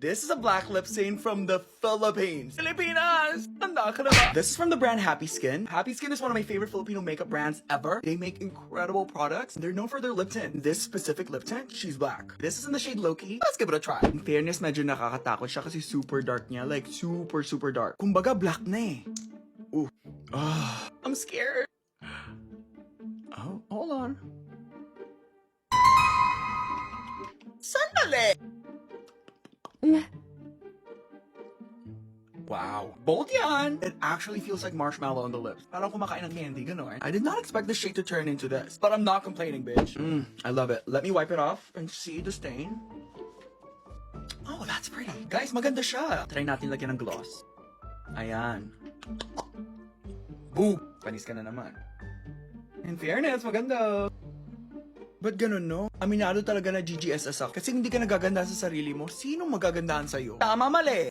This is a black lip stain from the Philippines. Filipinas! Tanda ka na ba? This is from the brand Happy Skin. Happy Skin is one of my favorite Filipino makeup brands ever. They make incredible products. They're known for their lip tint. This specific lip tint, she's black. This is in the shade Loki. Let's give it a try. In fairness, medyo nakakatakot siya kasi super dark niya. Like, super dark. Kumbaga, black na eh. Ooh. Oh, I'm scared. Oh, hold on. Sandali! Wow. Bold yan! It actually feels like marshmallow on the lips. Parang kumakain ng candy, gano'n. I did not expect this shade to turn into this. But I'm not complaining, bitch. I love it. Let me wipe it off and see the stain. Oh, that's pretty. Guys, maganda siya. Try natin lagyan ng gloss. Ayan. Boom! Panis ka na naman. In fairness, maganda. But ganun, no? Aminado talaga na GGSS ako. Kasi hindi ka nagaganda sa sarili mo, sinong magagandahan sa'yo? Tama, mali!